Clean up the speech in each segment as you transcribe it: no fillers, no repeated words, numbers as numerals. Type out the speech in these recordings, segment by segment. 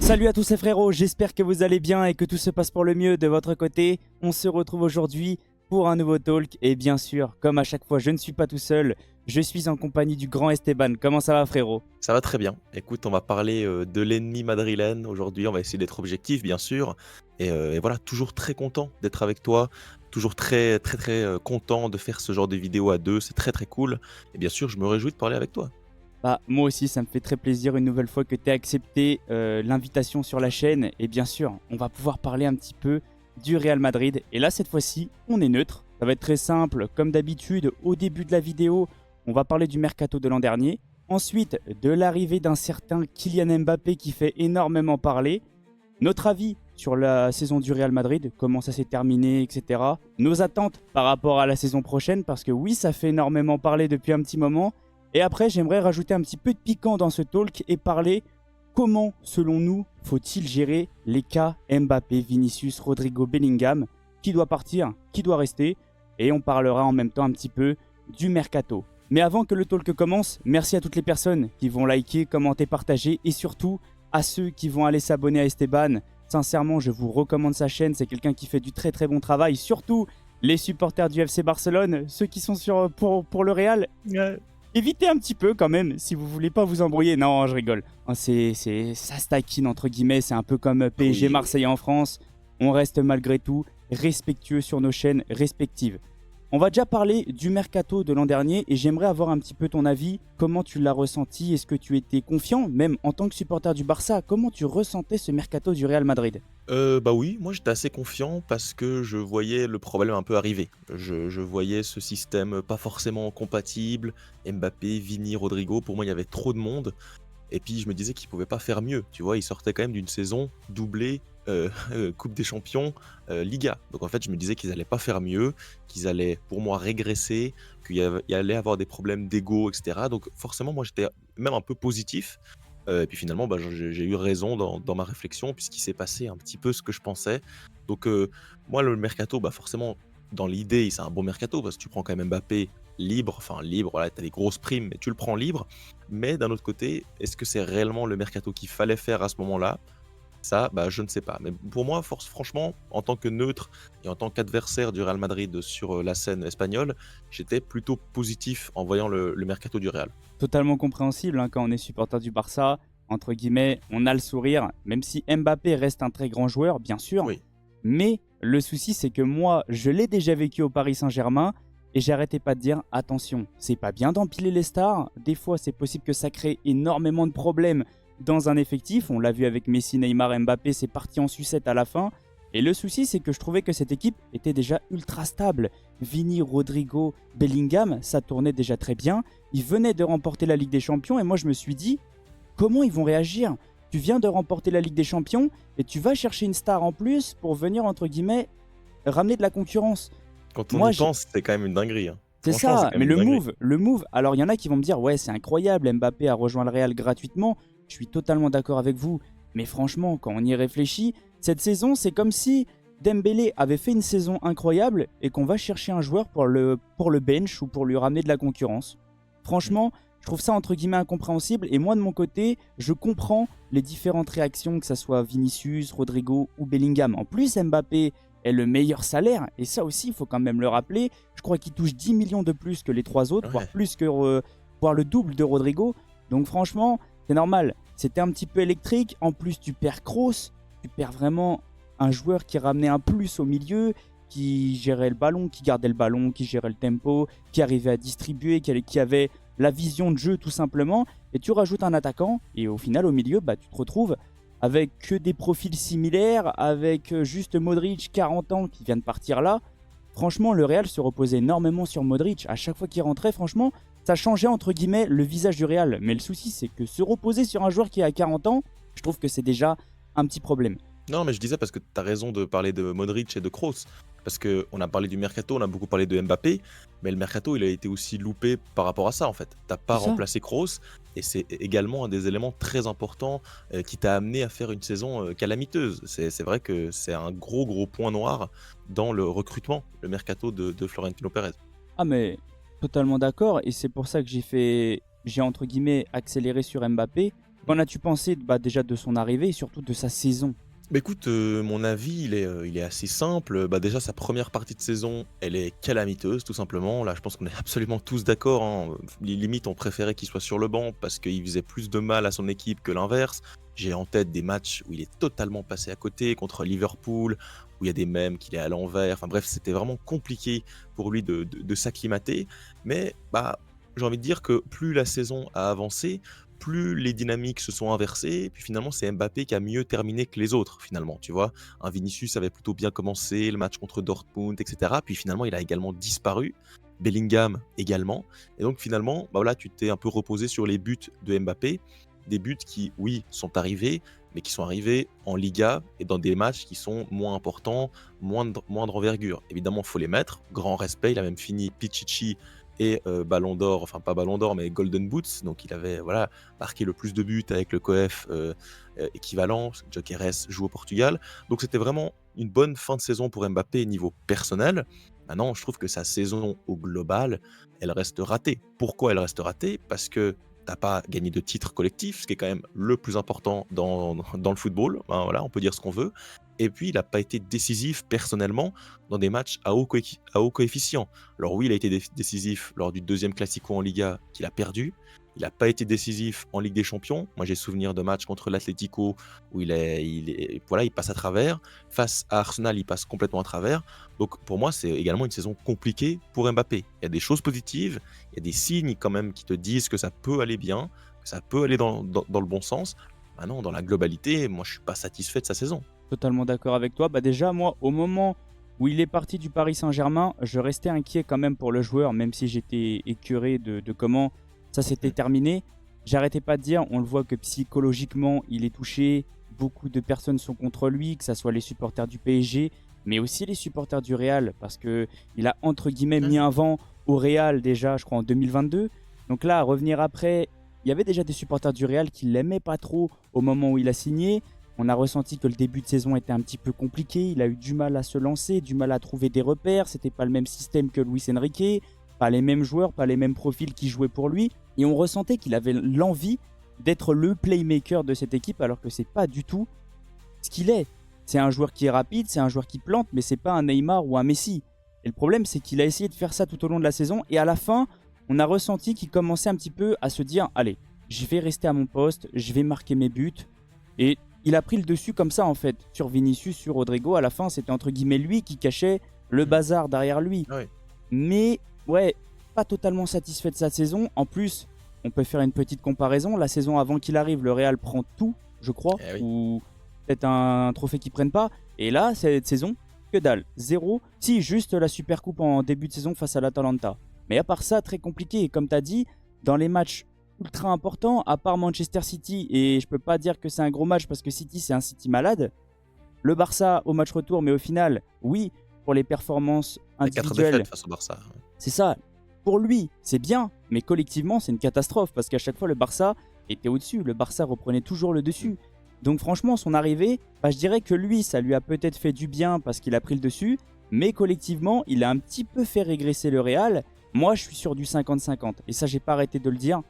Salut à tous les frérots, j'espère que vous allez bien et que tout se passe pour le mieux de votre côté. On se retrouve aujourd'hui pour un nouveau talk et bien sûr, comme à chaque fois, je ne suis pas tout seul, je suis en compagnie du grand Esteban. Comment ça va frérot? Ça va très bien. Écoute, on va parler, de l'ennemi madrilène aujourd'hui, on va essayer d'être objectif bien sûr et voilà, toujours très content d'être avec toi, toujours très, content de faire ce genre de vidéo à 2. C'est très, très cool et bien sûr, je me réjouis de parler avec toi. Bah moi aussi, ça me fait très plaisir une nouvelle fois que tu aies accepté l'invitation sur la chaîne. Et bien sûr, on va pouvoir parler un petit peu du Real Madrid. Et là, cette fois-ci, on est neutre. Ça va être très simple. Comme d'habitude, au début de la vidéo, on va parler du mercato de l'an dernier. Ensuite, de l'arrivée d'un certain Kylian Mbappé qui fait énormément parler. Notre avis sur la saison du Real Madrid, comment ça s'est terminé, etc. Nos attentes par rapport à la saison prochaine, parce que oui, ça fait énormément parler depuis un petit moment. Et après, j'aimerais rajouter un petit peu de piquant dans ce talk et parler comment, selon nous, faut-il gérer les cas Mbappé, Vinicius, Rodrigo, Bellingham, qui doit partir, qui doit rester. Et on parlera en même temps un petit peu du mercato. Mais avant que le talk commence, merci à toutes les personnes qui vont liker, commenter, partager et surtout à ceux qui vont aller s'abonner à Esteban. Sincèrement, je vous recommande sa chaîne, c'est quelqu'un qui fait du très très bon travail. Surtout les supporters du FC Barcelone, ceux qui sont pour le Real. Évitez un petit peu quand même si vous voulez pas vous embrouiller. Non, je rigole. Hein, ça se taquine entre guillemets. C'est un peu comme PSG Oui, oui. Marseille en France. On reste malgré tout respectueux sur nos chaînes respectives. On va déjà parler du mercato de l'an dernier et j'aimerais avoir un petit peu ton avis. Comment tu l'as ressenti? Est-ce que tu étais confiant, même en tant que supporter du Barça? Comment tu ressentais ce mercato du Real Madrid? Bah, oui, moi j'étais assez confiant parce que je voyais le problème un peu arriver. Je voyais ce système, pas forcément compatible. Mbappé, Vini, Rodrigo, pour moi il y avait trop de monde. Et puis je me disais qu'ils pouvaient pas faire mieux, tu vois? Ils sortaient quand même d'une saison doublée, Coupe des champions, Liga. Donc en fait, je me disais qu'ils allaient pas faire mieux, qu'ils allaient pour moi régresser, il allait avoir des problèmes d'ego et cetera. Donc forcément, moi j'étais même un peu positif, et puis finalement, bah, j'ai eu raison dans ma réflexion puisqu'il s'est passé un petit peu ce que je pensais. Donc moi le mercato, bah, forcément dans l'idée, c'est un bon mercato parce que tu prends quand même Mbappé libre, enfin libre, voilà, tu as des grosses primes, mais tu le prends libre. Mais d'un autre côté, est-ce que c'est réellement le mercato qu'il fallait faire à ce moment-là? Ça, bah, je ne sais pas. Mais pour moi, franchement, en tant que neutre et en tant qu'adversaire du Real Madrid sur la scène espagnole, j'étais plutôt positif en voyant le mercato du Real. Totalement compréhensible hein, quand on est supporter du Barça. Entre guillemets, on a le sourire, même si Mbappé reste un très grand joueur, bien sûr. Oui, Mais le souci, c'est que moi, je l'ai déjà vécu au Paris Saint-Germain et j'arrêtais pas de dire attention, c'est pas bien d'empiler les stars. Des fois, c'est possible que ça crée énormément de problèmes dans un effectif. On l'a vu avec Messi, Neymar, Mbappé, c'est parti en sucette à la fin. Et le souci, c'est que je trouvais que cette équipe était déjà ultra stable. Vini, Rodrigo, Bellingham, ça tournait déjà très bien. Ils venaient de remporter la Ligue des Champions et moi, je me suis dit comment ils vont réagir? Tu viens de remporter la Ligue des Champions et tu vas chercher une star en plus pour venir, entre guillemets, ramener de la concurrence. quand on Moi, y pense, c'est quand même une dinguerie, hein. c'est Franchement, c'est ça, quand mais même une dinguerie. le move, alors il y en a qui vont me dire, ouais, c'est incroyable, Mbappé a rejoint le Real gratuitement. Je suis totalement d'accord avec vous. Mais franchement, quand on y réfléchit, cette saison, c'est comme si Dembélé avait fait une saison incroyable et qu'on va chercher un joueur pour le bench ou pour lui ramener de la concurrence. Mmh. Franchement, je trouve ça entre guillemets incompréhensible. Et moi, de mon côté, je comprends les différentes réactions, que ce soit Vinicius, Rodrigo ou Bellingham. En plus, Mbappé est le meilleur salaire. Et ça aussi, il faut quand même le rappeler. Je crois qu'il touche 10 millions de plus que les trois autres, voire Ouais. plus que, voire le double de Rodrigo. Donc franchement, c'est normal. C'était un petit peu électrique. En plus, tu perds Kroos. Tu perds vraiment un joueur qui ramenait un plus au milieu, qui gérait le ballon, qui gardait le ballon, qui gérait le tempo, qui arrivait à distribuer, qui avait la vision de jeu tout simplement. Et tu rajoutes un attaquant. Et au final, au milieu, bah, tu te retrouves avec que des profils similaires, avec juste Modric, 40 ans, qui vient de partir là. Franchement, le Real se reposait énormément sur Modric. À chaque fois qu'il rentrait, franchement, ça changeait entre guillemets le visage du Real. Mais le souci, c'est que se reposer sur un joueur qui a 40 ans, je trouve que c'est déjà un petit problème. Non, mais je disais parce que tu as raison de parler de Modric et de Kroos. Parce qu'on a parlé du mercato, on a beaucoup parlé de Mbappé, mais le mercato, il a été aussi loupé par rapport à ça, en fait. T'as pas C'est ça. remplacé Kroos, et c'est également un des éléments très importants qui t'a amené à faire une saison calamiteuse. C'est vrai que c'est un gros point noir dans le recrutement, le mercato de Florentino Pérez. Ah mais totalement d'accord. Et c'est pour ça que j'ai entre guillemets accéléré sur Mbappé. Qu'en as-tu pensé déjà de son arrivée et surtout de sa saison? Bah, écoute, mon avis, il est assez simple. Bah, déjà, sa première partie de saison, elle est calamiteuse, tout simplement. Là, je pense qu'on est absolument tous d'accord, hein. Limite, on préférait qu'il soit sur le banc parce qu'il faisait plus de mal à son équipe que l'inverse. J'ai en tête des matchs où il est totalement passé à côté, contre Liverpool, où il y a des mèmes qu'il est à l'envers. Enfin bref, c'était vraiment compliqué pour lui de s'acclimater. Mais, bah, j'ai envie de dire que plus la saison a avancé, plus les dynamiques se sont inversées, puis finalement c'est Mbappé qui a mieux terminé que les autres finalement, tu vois? Un Vinicius avait plutôt bien commencé, le match contre Dortmund et cetera, puis finalement il a également disparu, Bellingham également, et donc finalement, bah, voilà, tu t'es un peu reposé sur les buts de Mbappé, des buts qui, oui, sont arrivés, mais qui sont arrivés en Liga et dans des matchs qui sont moins importants, moindre envergure. Évidemment, il faut les mettre, grand respect, il a même fini Pichichi et ballon d'or, enfin pas ballon d'or, mais golden boots, donc il avait, voilà, marqué le plus de buts avec le coef, équivalent. Gyökeres joue au Portugal, donc c'était vraiment une bonne fin de saison pour Mbappé niveau personnel. Maintenant, je trouve que sa saison au global, elle reste ratée. Pourquoi elle reste ratée? Parce que tu pas gagné de titre collectif, ce qui est quand même le plus important dans le football, hein, voilà, on peut dire ce qu'on veut, et puis il a pas été décisif personnellement dans des matchs à haut coefficient. Alors oui, il a été décisif lors du deuxième Classico en Liga qu'il a perdu. Il n'a pas été décisif en Ligue des Champions. Moi, j'ai souvenir de matchs contre l'Atlético où voilà, il passe à travers. Face à Arsenal, il passe complètement à travers. Donc pour moi, c'est également une saison compliquée pour Mbappé. Il y a des choses positives, il y a des signes quand même qui te disent que ça peut aller bien, que ça peut aller dans le bon sens. Maintenant, dans la globalité, moi, je suis pas satisfait de sa saison. Totalement d'accord avec toi. Déjà, moi, au moment où il est parti du Paris Saint-Germain, je restais inquiet quand même pour le joueur, même si j'étais écœuré de comment ça s'était terminé. J'arrêtais pas de dire, on le voit que psychologiquement, il est touché. Beaucoup de personnes sont contre lui, que ce soit les supporters du PSG, mais aussi les supporters du Real, parce qu'il a entre guillemets mis un vent au Real déjà, je crois, en 2022. Donc là, à revenir après, il y avait déjà des supporters du Real qui l'aimaient pas trop au moment où il a signé. On a ressenti que le début de saison était un petit peu compliqué. Il a eu du mal à se lancer, du mal à trouver des repères. C'était pas le même système que Luis Enrique, pas les mêmes joueurs, pas les mêmes profils qui jouaient pour lui. Et on ressentait qu'il avait l'envie d'être le playmaker de cette équipe, alors que c'est pas du tout ce qu'il est. C'est un joueur qui est rapide, c'est un joueur qui plante, mais c'est pas un Neymar ou un Messi. Et le problème, c'est qu'il a essayé de faire ça tout au long de la saison. Et à la fin, on a ressenti qu'il commençait un petit peu à se dire, allez, je vais rester à mon poste, je vais marquer mes buts. Et il a pris le dessus comme ça en fait, sur Vinicius, sur Rodrigo. À la fin, c'était entre guillemets lui qui cachait le bazar derrière lui. Ouais. Mais ouais, pas totalement satisfait de sa saison. En plus, on peut faire une petite comparaison. La saison avant qu'il arrive, le Real prend tout, je crois, Oui. ou peut-être un trophée qu'ils prennent pas. Et là, cette saison, que dalle, zéro. Si, juste la Super Coupe en début de saison face à l'Atalanta. Mais à part ça, très compliqué. Et comme tu as dit, dans les matchs ultra important, à part Manchester City, et je peux pas dire que c'est un gros match parce que City c'est un City malade, le Barça au match retour, mais au final, oui, pour les performances Les 4 individuelles, défaites face au Barça. c'est ça, pour lui c'est bien, mais collectivement c'est une catastrophe parce qu'à chaque fois le Barça était au-dessus, le Barça reprenait toujours le dessus. Donc franchement, son arrivée, je dirais que lui, ça lui a peut-être fait du bien parce qu'il a pris le dessus, mais collectivement, il a un petit peu fait régresser le Real. Moi, je suis sur du 50-50, et ça, j'ai pas arrêté de le dire.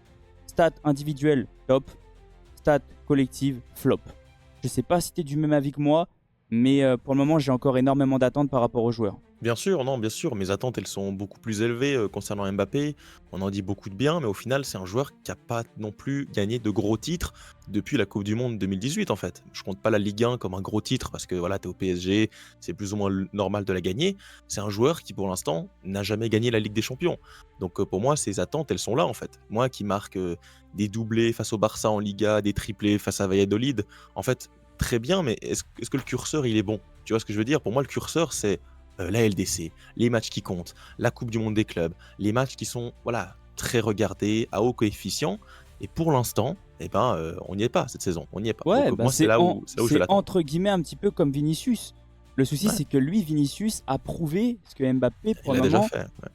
Stats individuelles, top. Stats collectives, flop. Je sais pas si tu es du même avis que moi, mais pour le moment, j'ai encore énormément d'attentes par rapport aux joueurs. Bien sûr, non, bien sûr, mes attentes, elles sont beaucoup plus élevées concernant Mbappé. On en dit beaucoup de bien, mais au final, c'est un joueur qui n'a pas non plus gagné de gros titres depuis la Coupe du Monde 2018, en fait. Je compte pas la Ligue 1 comme un gros titre parce que voilà, tu es au PSG, c'est plus ou moins normal de la gagner. C'est un joueur qui, pour l'instant, n'a jamais gagné la Ligue des Champions. Donc pour moi, ses attentes, elles sont là, en fait. Moi qui marque des doublés face au Barça en Liga, des triplés face à Valladolid, en fait, très bien, mais est-ce que le curseur, il est bon? Tu vois ce que je veux dire? Pour moi, le curseur, c'est la LDC, les matchs qui comptent, la Coupe du Monde des clubs, les matchs qui sont voilà, très regardés, à haut coefficient. Et pour l'instant, on n'y est pas cette saison. On n'y est pas. Ouais, Donc moi, c'est c'est là où je l'attends. entre guillemets un petit peu comme Vinicius. Le souci, Ouais, c'est que lui, Vinicius, a prouvé ce que Mbappé, pour il le l'a déjà moment, fait. Ouais.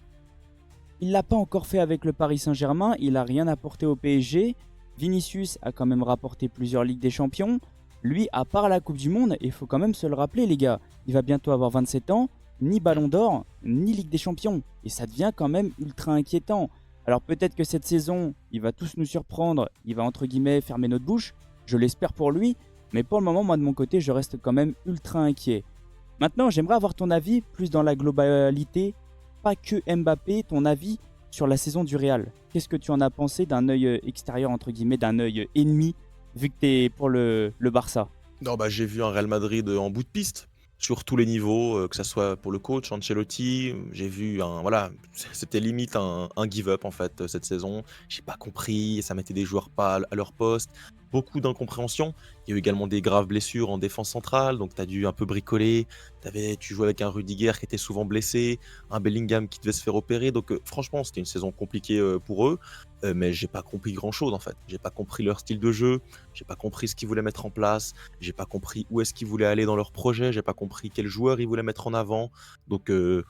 il l'a pas encore fait avec le Paris Saint-Germain. Il a rien apporté au PSG. Vinicius a quand même rapporté plusieurs Ligues des Champions. Lui, à part la Coupe du Monde, il faut quand même se le rappeler, les gars, il va bientôt avoir 27 ans, ni Ballon d'Or, ni Ligue des Champions. Et ça devient quand même ultra inquiétant. Alors peut-être que cette saison, il va tous nous surprendre, il va entre guillemets fermer notre bouche, je l'espère pour lui, mais pour le moment, moi de mon côté, je reste quand même ultra inquiet. Maintenant, j'aimerais avoir ton avis plus dans la globalité, pas que Mbappé, ton avis sur la saison du Real. Qu'est-ce que tu en as pensé d'un œil extérieur, entre guillemets, d'un œil ennemi, vu que tu es pour le Barça? Non, bah, j'ai vu un Real Madrid en bout de piste, sur tous les niveaux, que ça soit pour le coach Ancelotti, j'ai vu un voilà, c'était limite un give up en fait, cette saison. J'ai pas compris, ça mettait des joueurs pas à leur poste, beaucoup d'incompréhension. Il y a eu également des graves blessures en défense centrale, donc tu as dû un peu bricoler. Tu jouais avec un Rudiger qui était souvent blessé, un Bellingham qui devait se faire opérer, donc franchement, c'était une saison compliquée, pour eux, mais j'ai pas compris grand-chose en fait. J'ai pas compris leur style de jeu, j'ai pas compris ce qu'ils voulaient mettre en place. J'ai pas compris où est-ce qu'ils voulaient aller dans leur projet, j'ai pas compris quels joueurs ils voulaient mettre en avant. Donc le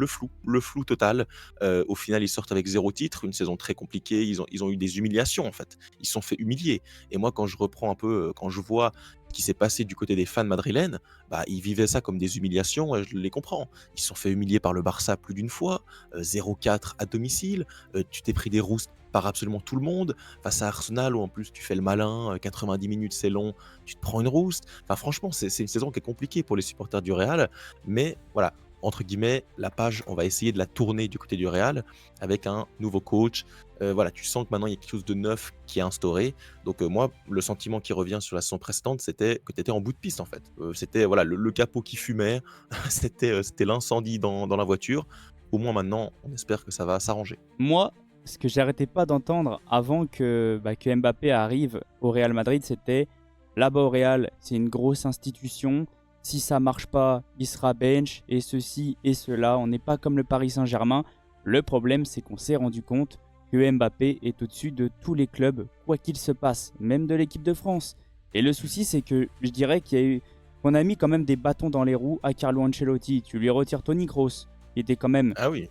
flou total. Au final, ils sortent avec 0 titre, une saison très compliquée. Ils ont eu des humiliations en fait. Ils se sont fait humilier. Et moi, quand je reprends un peu, quand je vois ce qui s'est passé du côté des fans madrilènes, bah, ils vivaient ça comme des humiliations et je les comprends. Ils se sont fait humilier par le Barça plus d'une fois, 0-4 à domicile, tu t'es pris des roustes par absolument tout le monde, face à Arsenal où en plus tu fais le malin, 90 minutes c'est long, tu te prends une rouste. Enfin franchement, c'est une saison qui est compliquée pour les supporters du Real, mais voilà, entre guillemets, la page, on va essayer de la tourner du côté du Real avec un nouveau coach. Voilà, tu sens que maintenant il y a quelque chose de neuf qui est instauré. Donc moi, le sentiment qui revient sur la saison précédente, c'était que tu étais en bout de piste en fait. C'était voilà, le capot qui fumait, c'était l'incendie dans la voiture. Au moins maintenant, on espère que ça va s'arranger. Moi, ce que j'arrêtais pas d'entendre avant que Mbappé arrive au Real Madrid, c'était là-bas au Real, c'est une grosse institution. Si ça marche pas, il sera bench et ceci et cela. On n'est pas comme le Paris Saint-Germain. Le problème, c'est qu'on s'est rendu compte que Mbappé est au-dessus de tous les clubs, quoi qu'il se passe, même de l'équipe de France. Et le souci, c'est que je dirais qu'on a mis quand même des bâtons dans les roues à Carlo Ancelotti. Tu lui retires Toni Kroos, qui était quand même Ah oui.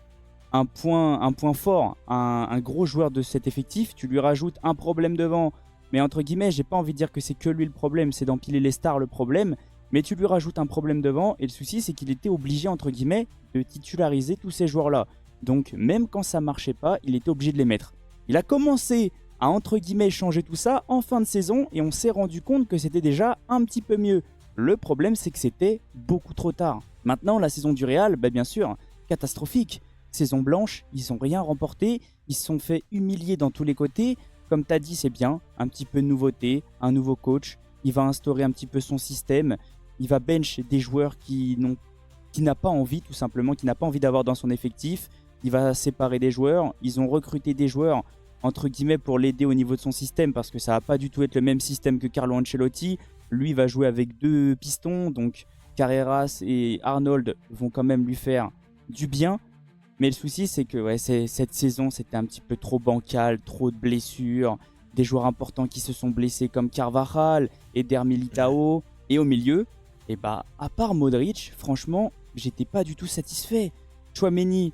un point fort, un gros joueur de cet effectif. Tu lui rajoutes un problème devant. Mais entre guillemets, j'ai pas envie de dire que c'est que lui le problème, c'est d'empiler les stars le problème. Mais tu lui rajoutes un problème devant. Et le souci, c'est qu'il était obligé, entre guillemets, de titulariser tous ces joueurs-là. Donc, même quand ça marchait pas, il était obligé de les mettre. Il a commencé à, entre guillemets, changer tout ça en fin de saison. Et on s'est rendu compte que c'était déjà un petit peu mieux. Le problème, c'est que c'était beaucoup trop tard. Maintenant, la saison du Real, bien sûr, catastrophique. Saison blanche, ils n'ont rien remporté, ils se sont fait humilier dans tous les côtés. Comme tu as dit, c'est bien, un petit peu de nouveauté, un nouveau coach, il va instaurer un petit peu son système, il va bench des joueurs qui n'a pas envie, tout simplement, qui n'a pas envie d'avoir dans son effectif. Il va séparer des joueurs, ils ont recruté des joueurs, entre guillemets, pour l'aider au niveau de son système, parce que ça va pas du tout être le même système que Carlo Ancelotti. Lui va jouer avec 2 pistons, donc Carreras et Arnold vont quand même lui faire du bien. Mais le souci, c'est que cette saison, c'était un petit peu trop bancal, trop de blessures, des joueurs importants qui se sont blessés comme Carvajal, Eder Militao. Et au milieu, à part Modric, franchement, j'étais pas du tout satisfait. Tchouaméni,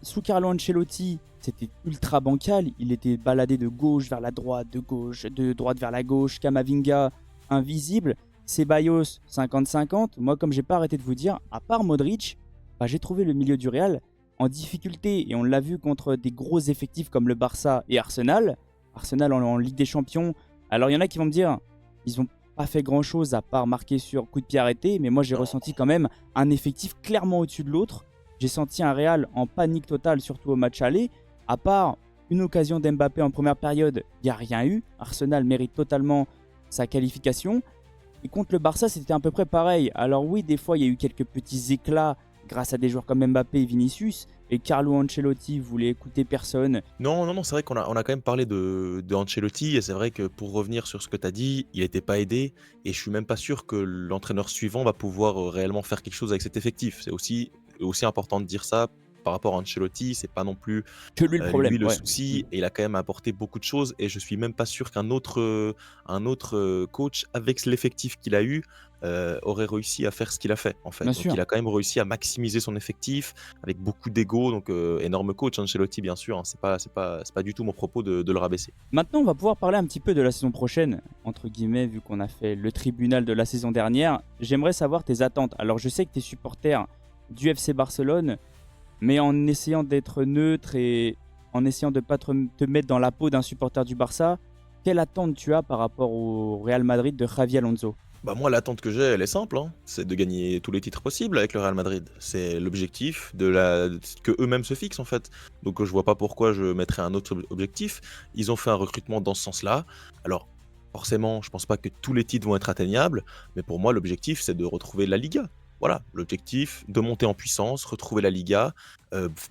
sous Carlo Ancelotti, c'était ultra bancal. Il était baladé de gauche vers la droite, de droite vers la gauche. Camavinga, invisible. Ceballos, 50-50. Moi, comme j'ai pas arrêté de vous dire, à part Modric, j'ai trouvé le milieu du Real en difficulté. Et on l'a vu contre des gros effectifs comme le Barça et Arsenal. Arsenal en Ligue des Champions. Alors, il y en a qui vont me dire, ils n'ont pas fait grand-chose à part marquer sur coup de pied arrêté. Mais moi, j'ai ressenti quand même un effectif clairement au-dessus de l'autre. J'ai senti un Real en panique totale, surtout au match aller. À part une occasion d'Mbappé en première période, il n'y a rien eu. Arsenal mérite totalement sa qualification. Et contre le Barça, c'était à peu près pareil. Alors oui, des fois, il y a eu quelques petits éclats grâce à des joueurs comme Mbappé et Vinicius. Et Carlo Ancelotti voulait écouter personne. Non, c'est vrai qu'on a quand même parlé de Ancelotti, et c'est vrai que pour revenir sur ce que tu as dit, il n'était pas aidé, et je suis même pas sûr que l'entraîneur suivant va pouvoir réellement faire quelque chose avec cet effectif. C'est aussi important de dire ça par rapport à Ancelotti, c'est pas non plus Que lui le problème. lui le souci, et il a quand même apporté beaucoup de choses, et je suis même pas sûr qu'un autre coach, avec l'effectif qu'il a eu, aurait réussi à faire ce qu'il a fait en fait. Bien Donc sûr. il a quand même réussi à maximiser son effectif avec beaucoup d'ego, donc énorme coach Ancelotti bien sûr, hein, c'est pas du tout mon propos de le rabaisser. Maintenant, on va pouvoir parler un petit peu de la saison prochaine, entre guillemets, vu qu'on a fait le tribunal de la saison dernière. J'aimerais savoir tes attentes. Alors, je sais que tu es supporter du FC Barcelone, mais en essayant d'être neutre et en essayant de ne pas te mettre dans la peau d'un supporter du Barça, quelle attente tu as par rapport au Real Madrid de Xavi Alonso? Bah moi, l'attente que j'ai, elle est simple, hein. C'est de gagner tous les titres possibles avec le Real Madrid. C'est l'objectif que eux-mêmes se fixent en fait. Donc je vois pas pourquoi je mettrais un autre objectif. Ils ont fait un recrutement dans ce sens-là. Alors forcément, je pense pas que tous les titres vont être atteignables, mais pour moi, l'objectif, c'est de retrouver la Liga. Voilà, l'objectif de monter en puissance, retrouver la Liga,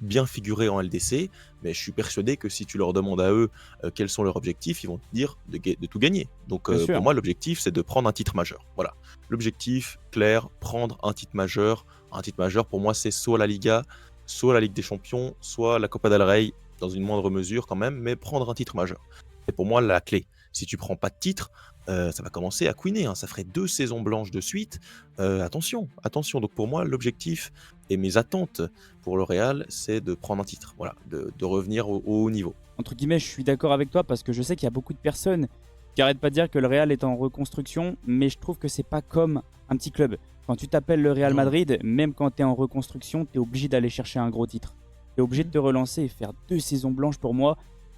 bien figurer en LDC. Mais je suis persuadé que si tu leur demandes à eux quels sont leurs objectifs, ils vont te dire de tout gagner. Donc Bien pour sûr. moi, l'objectif, c'est de prendre un titre majeur. Voilà. L'objectif clair, prendre un titre majeur. Un titre majeur, pour moi, c'est soit la Liga, soit la Ligue des Champions, soit la Copa del Rey, dans une moindre mesure quand même, mais prendre un titre majeur. C'est pour moi la clé. Si tu prends pas de titre, ça va commencer à couiner, hein. Ça ferait 2 saisons blanches de suite. Attention, attention. Donc pour moi, l'objectif et mes attentes pour le Real, c'est de prendre un titre. Voilà, de revenir au haut niveau. Entre guillemets, je suis d'accord avec toi parce que je sais qu'il y a beaucoup de personnes qui arrêtent pas de dire que le Real est en reconstruction, mais je trouve que c'est pas comme un petit club. Quand tu t'appelles le Real Non. Madrid, même quand tu es en reconstruction, tu es obligé d'aller chercher un gros titre. Tu es obligé de Mmh. te relancer et faire 2 saisons blanches pour moi,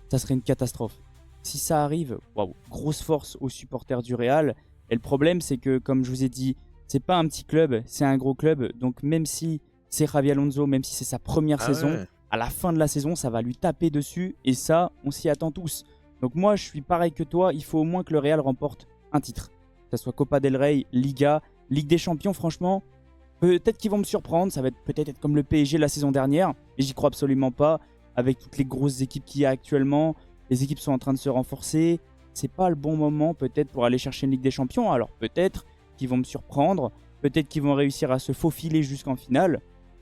ça serait une catastrophe. Si ça arrive, waouh, grosse force aux supporters du Real. Et le problème, c'est que, comme je vous ai dit, c'est pas un petit club, c'est un gros club. Donc même si c'est Javi Alonso, même si c'est sa première Ah saison, ouais. à la fin de la saison, ça va lui taper dessus. Et ça, on s'y attend tous. Donc moi, je suis pareil que toi. Il faut au moins que le Real remporte un titre. Que ce soit Copa del Rey, Liga, Ligue des Champions, franchement. Peut-être qu'ils vont me surprendre. Ça va peut-être être comme le PSG la saison dernière. Et j'y crois absolument pas. Avec toutes les grosses équipes qu'il y a actuellement. Les équipes sont en train de se renforcer. C'est pas le bon moment peut-être pour aller chercher une Ligue des Champions. Alors peut-être qu'ils vont me surprendre. Peut-être qu'ils vont réussir à se faufiler jusqu'en finale.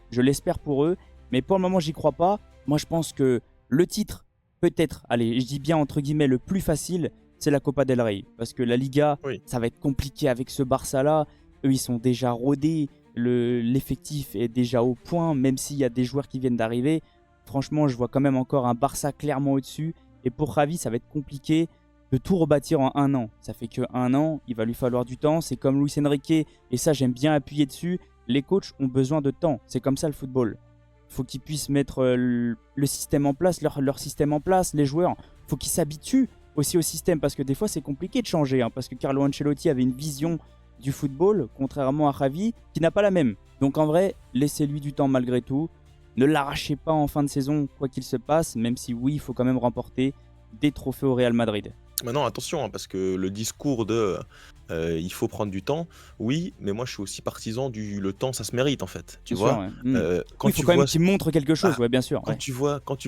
Je l'espère pour eux. Mais pour le moment, j'y crois pas. Moi, je pense que le titre, peut-être, allez, je dis bien entre guillemets, le plus facile, c'est la Copa del Rey. Parce que la Liga, Oui. ça va être compliqué avec ce Barça-là. Eux, ils sont déjà rodés. L'effectif est déjà au point, même s'il y a des joueurs qui viennent d'arriver. Franchement, je vois quand même encore un Barça clairement au-dessus. Et pour Javi, ça va être compliqué de tout rebâtir en un an. Ça fait que un an, il va lui falloir du temps. C'est comme Luis Enrique, et ça, j'aime bien appuyer dessus. Les coachs ont besoin de temps. C'est comme ça le football. Il faut qu'ils puissent mettre le système en place, leur système en place, les joueurs. Il faut qu'ils s'habituent aussi au système, parce que des fois, c'est compliqué de changer. Parce que Carlo Ancelotti avait une vision du football, contrairement à Javi, qui n'a pas la même. Donc en vrai, laissez-lui du temps malgré tout. Ne l'arrachez pas en fin de saison, quoi qu'il se passe, même si oui, il faut quand même remporter des trophées au Real Madrid. Maintenant, attention, hein, parce que le discours de il faut prendre du temps, oui, mais moi je suis aussi partisan du le temps, ça se mérite en fait. Tu Bien sûr, vois. ouais. Quand Oui, il faut tu quand même vois qu'il montre quelque chose, ah, ouais, bien sûr. quand Ouais. tu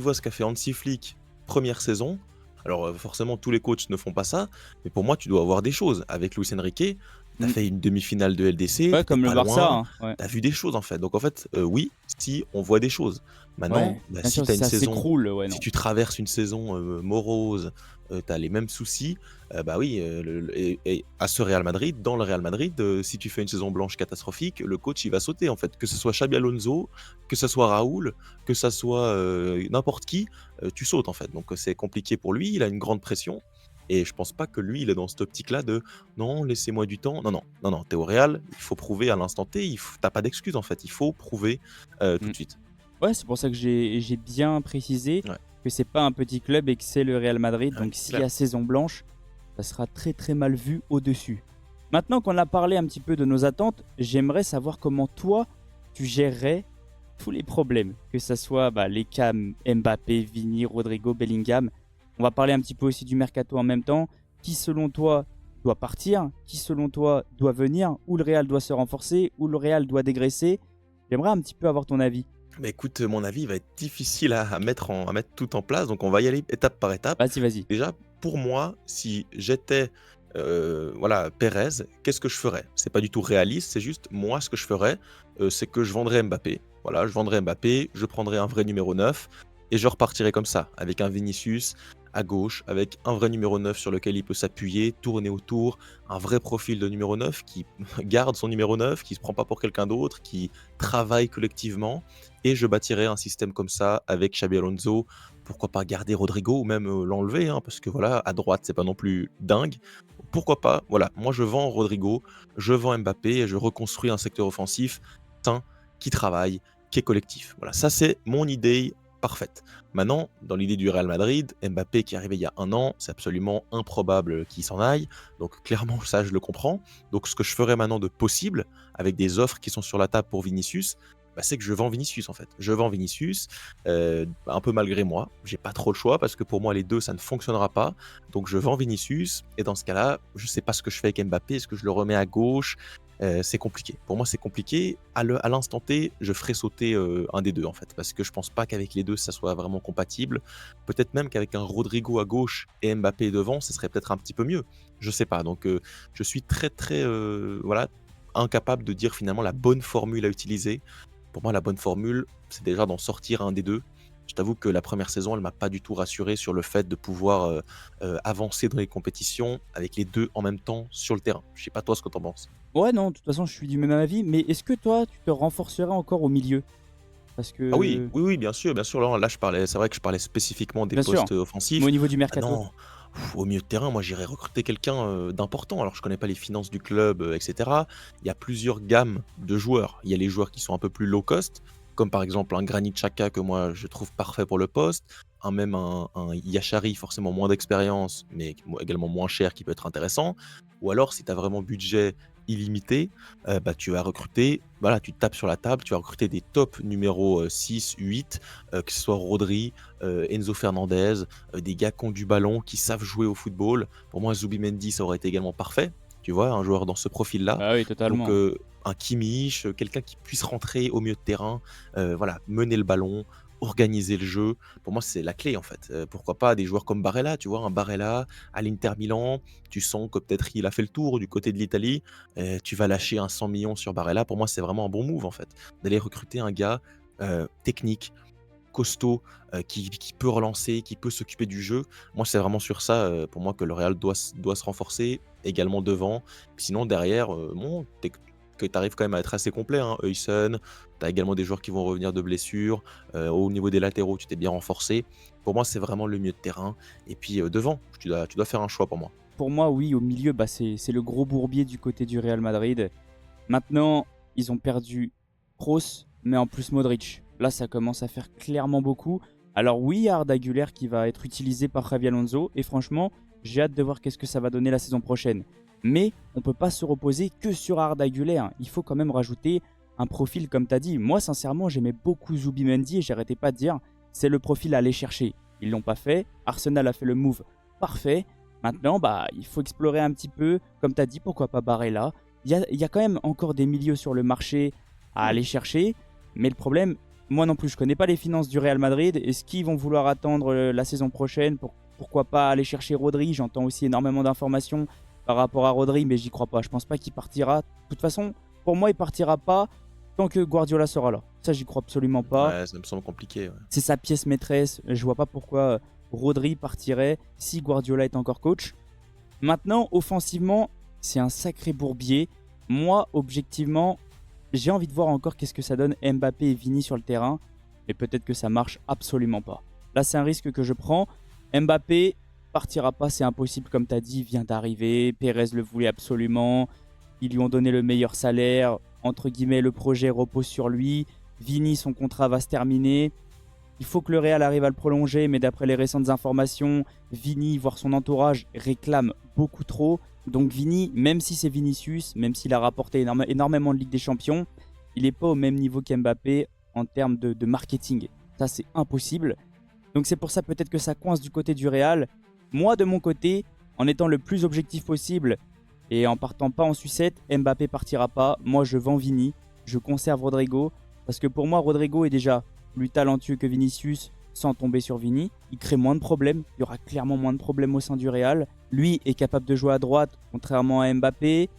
vois ce qu'a fait Hansi Flick première saison, alors forcément tous les coachs ne font pas ça, mais pour moi tu dois avoir des choses. Avec Luis Enrique, tu as Mm. fait une demi-finale de LDC, Ouais, t'étais comme le pas Barça, loin, hein. Ouais. tu as vu des choses en fait. Donc en fait, oui, si on voit des choses. Maintenant, Ouais, bah, bien si sûr, tu as si une ça saison, s'écroule, ouais, si non. tu traverses une saison morose, tu as les mêmes soucis, bah oui, et à ce Real Madrid, dans le Real Madrid, si tu fais une saison blanche catastrophique, le coach il va sauter en fait. Que ce soit Xabi Alonso, que ce soit Raoul, que ce soit n'importe qui, tu sautes en fait. Donc c'est compliqué pour lui, il a une grande pression. Et je pense pas que lui, il est dans cette optique-là de non, laissez-moi du temps. Non, non, non, non, t'es au Real, il faut prouver à l'instant T, t'as pas d'excuse en fait, il faut prouver tout Mm. de suite. Ouais, c'est pour ça que j'ai bien précisé Ouais, que c'est pas un petit club et que c'est le Real Madrid. ouais, Donc s'il y clair. a saison blanche, ça sera très très mal vu au-dessus. Maintenant qu'on a parlé un petit peu de nos attentes, j'aimerais savoir comment toi, tu gérerais tous les problèmes. Que ce soit les cas Mbappé, Vini, Rodrigo, Bellingham. On va parler un petit peu aussi du mercato en même temps. Qui selon toi doit partir? Qui selon toi doit venir? Où le Real doit se renforcer? Où le Real doit dégraisser? J'aimerais un petit peu avoir ton avis. Bah écoute, mon avis va être difficile à mettre tout en place, donc on va y aller étape par étape. Vas-y, vas-y. Déjà, pour moi, si j'étais voilà, Pérez, qu'est-ce que je ferais? C'est pas du tout réaliste, c'est juste moi ce que je ferais, c'est que je vendrais Mbappé. Voilà, je vendrais Mbappé, je prendrais un vrai numéro 9 et je repartirais comme ça, avec un Vinicius à gauche, avec un vrai numéro 9 sur lequel il peut s'appuyer, tourner autour, un vrai profil de numéro 9 qui garde son numéro 9, qui se prend pas pour quelqu'un d'autre, qui travaille collectivement. Et je bâtirais un système comme ça avec Xabi Alonso. Pourquoi pas garder Rodrigo ou même l'enlever, hein, parce que voilà, à droite, c'est pas non plus dingue. Pourquoi pas? Voilà, moi je vends Rodrigo, je vends Mbappé et je reconstruis un secteur offensif sain, qui travaille, qui est collectif. Voilà, ça c'est mon idée parfaite. Maintenant, dans l'idée du Real Madrid, Mbappé qui est arrivé il y a 1 an, c'est absolument improbable qu'il s'en aille. Donc clairement, ça, je le comprends. Donc ce que je ferais maintenant de possible, avec des offres qui sont sur la table pour Vinicius, bah, c'est que je vends Vinicius en fait. Je vends Vinicius, un peu malgré moi. J'ai pas trop le choix parce que pour moi, les deux, ça ne fonctionnera pas. Donc je vends Vinicius et dans ce cas-là, je sais pas ce que je fais avec Mbappé. Est-ce que je le remets à gauche? C'est compliqué. Pour moi, c'est compliqué. À l'instant T, je ferai sauter un des deux en fait, parce que je pense pas qu'avec les deux, ça soit vraiment compatible. Peut-être même qu'avec un Rodrigo à gauche et Mbappé devant, ce serait peut-être un petit peu mieux. Je sais pas. Donc, je suis très très voilà, incapable de dire finalement la bonne formule à utiliser. Pour moi, la bonne formule, c'est déjà d'en sortir un des deux. Je t'avoue que la première saison, elle m'a pas du tout rassuré sur le fait de pouvoir avancer dans les compétitions avec les deux en même temps sur le terrain. Je sais pas toi ce que t'en penses. Ouais, non, de toute façon, je suis du même avis. Mais est-ce que toi, tu te renforcerais encore au milieu? Parce Ah oui, que, oui, oui, bien sûr, bien sûr. Là, je parlais, c'est vrai que je parlais spécifiquement des bien sûr, postes mais au offensifs. niveau du mercato. Maintenant, au milieu de terrain, moi, j'irais recruter quelqu'un d'important. Alors, je connais pas les finances du club, etc. Il y a plusieurs gammes de joueurs. Il y a les joueurs qui sont un peu plus low cost, comme par exemple un Granit Xhaka que moi je trouve parfait pour le poste, un Yachari forcément moins d'expérience, mais également moins cher, qui peut être intéressant. Ou alors, si tu as vraiment budget illimité, bah, tu vas recruter, voilà, tu tapes sur la table, tu vas recruter des top numéro 6, 8, que ce soit Rodri, Enzo Fernandez, des gars qui ont du ballon, qui savent jouer au football. Pour moi, Zubimendi, ça aurait été également parfait, tu vois, un joueur dans ce profil-là. Bah oui, Donc, totalement. un Kimmich, quelqu'un qui puisse rentrer au milieu de terrain, voilà, mener le ballon, organiser le jeu. Pour moi, c'est la clé en fait. Pourquoi pas des joueurs comme Barella, tu vois, un Barella à l'Inter Milan, tu sens que peut-être il a fait le tour du côté de l'Italie, tu vas lâcher un 100 millions sur Barella. Pour moi, c'est vraiment un bon move en fait, d'aller recruter un gars technique, costaud, qui peut relancer, qui peut s'occuper du jeu. Moi, c'est vraiment sur ça, pour moi, que le Real doit se renforcer, également devant. Puis sinon, derrière, bon, que tu arrives quand même à être assez complet, hein. Huijsen, tu as également des joueurs qui vont revenir de blessures. Au niveau des latéraux, tu t'es bien renforcé. Pour moi, c'est vraiment le milieu de terrain. Et puis devant, tu dois faire un choix pour moi. Pour moi, oui, au milieu, bah, c'est le gros bourbier du côté du Real Madrid. Maintenant, ils ont perdu Kroos, mais en plus Modric. Là, ça commence à faire clairement beaucoup. Alors oui, il y a Arda Güler qui va être utilisé par Xavi Alonso. Et franchement, j'ai hâte de voir qu'est-ce que ça va donner la saison prochaine. Mais on ne peut pas se reposer que sur Arda Güler. Il faut quand même rajouter un profil comme tu as dit. Moi, sincèrement, j'aimais beaucoup Zubimendi et j'arrêtais pas de dire c'est le profil à aller chercher. Ils l'ont pas fait. Arsenal a fait le move parfait. Maintenant, bah, il faut explorer un petit peu. Comme tu as dit, pourquoi pas Barella. Il y a quand même encore des milieux sur le marché à aller chercher. Mais le problème, moi non plus, je connais pas les finances du Real Madrid. Est-ce qu'ils vont vouloir attendre la saison prochaine pourquoi pas aller chercher Rodri? J'entends aussi énormément d'informations par rapport à Rodri, mais j'y crois pas. Je pense pas qu'il partira. De toute façon, pour moi, il partira pas tant que Guardiola sera là. Ça, j'y crois absolument pas. Ouais, ça me semble compliqué. Ouais. C'est sa pièce maîtresse. Je vois pas pourquoi Rodri partirait si Guardiola est encore coach. Maintenant, offensivement, c'est un sacré bourbier. Moi, objectivement, j'ai envie de voir encore qu'est-ce que ça donne Mbappé et Vini sur le terrain. Mais peut-être que ça marche absolument pas. Là, c'est un risque que je prends. Mbappé partira pas, c'est impossible, comme tu as dit, il vient d'arriver. Pérez le voulait absolument. Ils lui ont donné le meilleur salaire. Entre guillemets, le projet repose sur lui. Vini, son contrat va se terminer. Il faut que le Real arrive à le prolonger, mais d'après les récentes informations, Vini, voire son entourage, réclame beaucoup trop. Donc Vini, même si c'est Vinicius, même s'il a rapporté énormément de Ligue des Champions, il n'est pas au même niveau qu'Mbappé en termes de marketing. Ça, c'est impossible. Donc c'est pour ça peut-être que ça coince du côté du Real. Moi, de mon côté, en étant le plus objectif possible et en partant pas en sucette, Mbappé partira pas. Moi, je vends Vini, je conserve Rodrigo, parce que pour moi, Rodrigo est déjà plus talentueux que Vinicius sans tomber sur Vini. Il crée moins de problèmes. Il y aura clairement moins de problèmes au sein du Real. Lui est capable de jouer à droite, contrairement à Mbappé.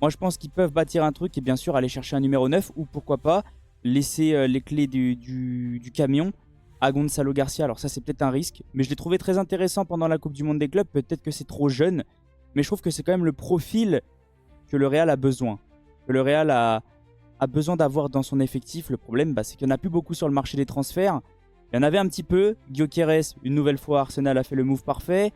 Moi, je pense qu'ils peuvent bâtir un truc et bien sûr aller chercher un numéro 9 ou pourquoi pas laisser les clés du camion à Gonzalo Garcia. Alors ça, c'est peut-être un risque, mais je l'ai trouvé très intéressant pendant la Coupe du Monde des clubs. Peut-être que c'est trop jeune, mais je trouve que c'est quand même le profil que le Real a besoin. Que le Real a besoin d'avoir dans son effectif. Le problème, c'est qu'il n'y en a plus beaucoup sur le marché des transferts. Il y en avait un petit peu. Gyökeres, une nouvelle fois, Arsenal a fait le move parfait.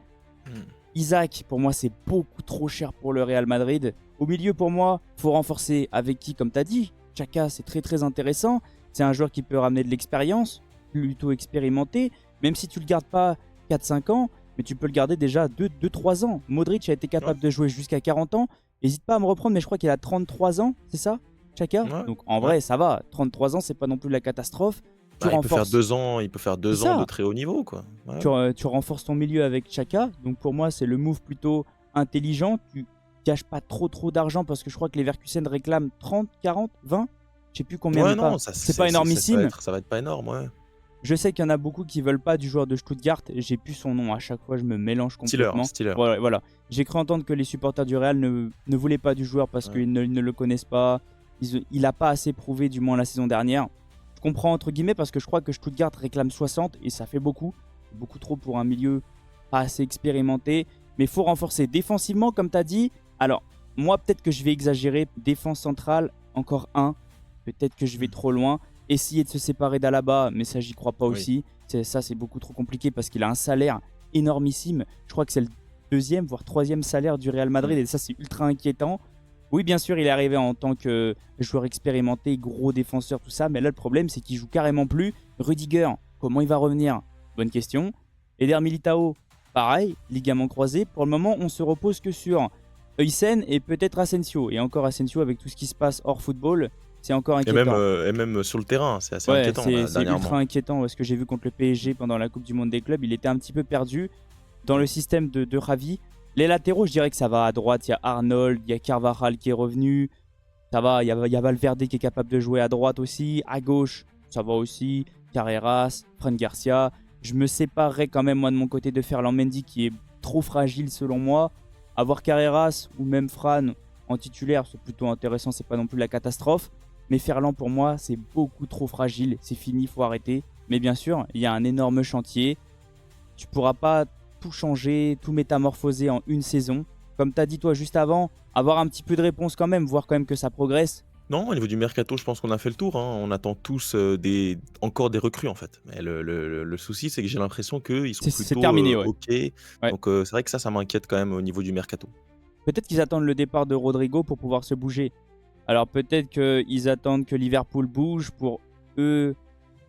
Isaac, pour moi, c'est beaucoup trop cher pour le Real Madrid. Au milieu, pour moi, il faut renforcer avec qui, comme tu as dit. Xhaka, c'est très très intéressant. C'est un joueur qui peut ramener de l'expérience. plutôt expérimenté. Même si tu le gardes pas 4-5 ans, mais tu peux le garder déjà 2-3 ans. Modric a été Ouais, capable de jouer jusqu'à 40 ans. N'hésite pas à me reprendre, mais je crois qu'il a 33 ans, c'est ça, Chaka? ouais, Donc en ouais. vrai, ça va. 33 ans, c'est pas non plus la catastrophe. Tu Bah, renforces. il peut faire C'est 2 ans de ça. très haut niveau, quoi. Ouais, Tu renforces ton milieu avec Chaka. Donc pour moi, c'est le move plutôt intelligent. Tu gâches pas trop d'argent parce que je crois que les Leverkusen réclament 30, 40, 20. Je sais plus combien, ouais, mais pas. non, ça, C'est pas énormissime. ça va être pas énorme, ouais. Je sais qu'il y en a beaucoup qui veulent pas du joueur de Stuttgart. J'ai plus son nom à chaque fois, je me mélange Steeler, complètement. Steeler. Voilà, voilà. J'ai cru entendre que les supporters du Real ne voulaient pas du joueur parce Ouais. qu'ils ne le connaissent pas. Il a pas assez prouvé, du moins la saison dernière. Je comprends entre guillemets parce que je crois que Stuttgart réclame 60 et ça fait beaucoup. Beaucoup trop pour un milieu pas assez expérimenté. Mais il faut renforcer défensivement, comme tu as dit. Alors, moi, peut-être que je vais exagérer. Défense centrale, encore un. Peut-être que je vais trop loin. Essayer de se séparer d'Alaba, mais ça, j'y crois pas Oui. aussi. Ça, c'est beaucoup trop compliqué parce qu'il a un salaire énormissime. Je crois que c'est le deuxième, voire troisième salaire du Real Madrid. Et ça, c'est ultra inquiétant. Oui, bien sûr, il est arrivé en tant que joueur expérimenté, gros défenseur, tout ça. Mais là, le problème, c'est qu'il joue carrément plus. Rudiger, comment il va revenir? Bonne question. Eder Militao, pareil, ligament croisé. Pour le moment, on se repose que sur Huysen et peut-être Asensio. Et encore Asensio, avec tout ce qui se passe hors football, c'est encore inquiétant. Et même sur le terrain, c'est assez Ouais, inquiétant, là, c'est ultra dernièrement. inquiétant. Parce que j'ai vu contre le PSG pendant la Coupe du Monde des clubs, il était un petit peu perdu dans le système de Javi. Les latéraux, je dirais que ça va. À droite, il y a Arnold, il y a Carvajal qui est revenu. Ça va, il y a Valverde qui est capable de jouer à droite aussi. À gauche, ça va aussi. Carreras, Fran Garcia. Je me séparerais quand même, moi, de mon côté, de Ferland Mendy qui est trop fragile selon moi. Avoir Carreras ou même Fran en titulaire, c'est plutôt intéressant, c'est pas non plus la catastrophe. Mais Ferland, pour moi, c'est beaucoup trop fragile. C'est fini, faut arrêter. Mais bien sûr, il y a un énorme chantier. Tu pourras pas tout changer, tout métamorphoser en une saison. Comme tu as dit toi juste avant, avoir un petit peu de réponse quand même, voir quand même que ça progresse. Non, au niveau du mercato, je pense qu'on a fait le tour, hein. On attend tous encore des recrues, en fait. Mais le souci, c'est que j'ai l'impression qu'ils sont C'est plutôt terminé, ouais. OK. Ouais. Donc, c'est vrai que ça m'inquiète quand même au niveau du mercato. Peut-être qu'ils attendent le départ de Rodrigo pour pouvoir se bouger. Alors peut-être qu'ils attendent que Liverpool bouge pour eux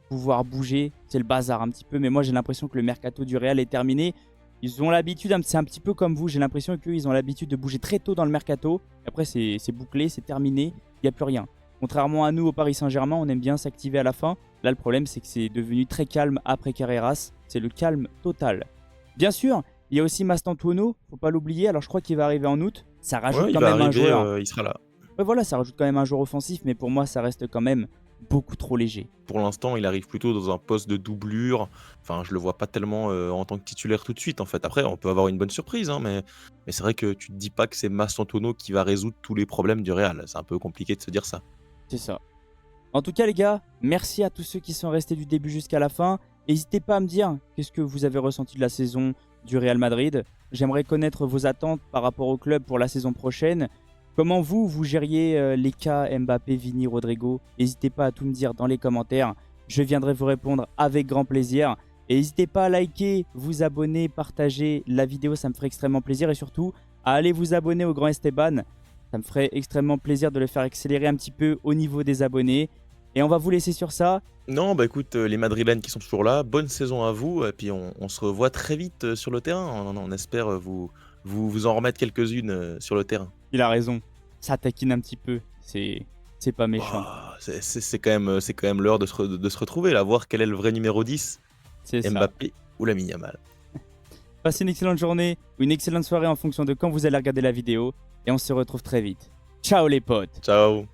pouvoir bouger. C'est le bazar un petit peu, mais moi j'ai l'impression que le mercato du Real est terminé. Ils ont l'habitude, c'est un petit peu comme vous, j'ai l'impression qu'ils ont l'habitude de bouger très tôt dans le mercato. Après c'est bouclé, c'est terminé, il n'y a plus rien. Contrairement à nous au Paris Saint-Germain, on aime bien s'activer à la fin. Là le problème c'est que c'est devenu très calme après Carreras. C'est le calme total. Bien sûr, il y a aussi Mastantuono, faut pas l'oublier. Alors je crois qu'il va arriver en août. Ça rajoute Ouais, il quand va même un arriver, joueur. il sera là. Ouais, voilà, ça rajoute quand même un joueur offensif, mais pour moi, ça reste quand même beaucoup trop léger. Pour l'instant, il arrive plutôt dans un poste de doublure. Enfin, je le vois pas tellement en tant que titulaire tout de suite, en fait. Après, on peut avoir une bonne surprise, hein, mais c'est vrai que tu te dis pas que c'est Mastantuono qui va résoudre tous les problèmes du Real. C'est un peu compliqué de se dire ça. C'est ça. En tout cas, les gars, merci à tous ceux qui sont restés du début jusqu'à la fin. N'hésitez pas à me dire qu'est-ce que vous avez ressenti de la saison du Real Madrid. J'aimerais connaître vos attentes par rapport au club pour la saison prochaine. Comment vous gériez les cas Mbappé, Vini, Rodrigo? N'hésitez pas à tout me dire dans les commentaires. Je viendrai vous répondre avec grand plaisir. Et n'hésitez pas à liker, vous abonner, partager la vidéo, ça me ferait extrêmement plaisir. Et surtout, à aller vous abonner au Grand Esteban. Ça me ferait extrêmement plaisir de le faire accélérer un petit peu au niveau des abonnés. Et on va vous laisser sur ça. Non, bah écoute, les Madrilènes qui sont toujours là, bonne saison à vous. Et puis on se revoit très vite sur le terrain. On espère vous en remettre quelques-unes sur le terrain. Il a raison. Ça taquine un petit peu. C'est pas méchant. Oh, c'est quand même l'heure de se retrouver, là, voir quel est le vrai numéro 10, C'est ça. Mbappé ou Lamine Yamal. Passez une excellente journée ou une excellente soirée en fonction de quand vous allez regarder la vidéo. Et on se retrouve très vite. Ciao les potes! Ciao.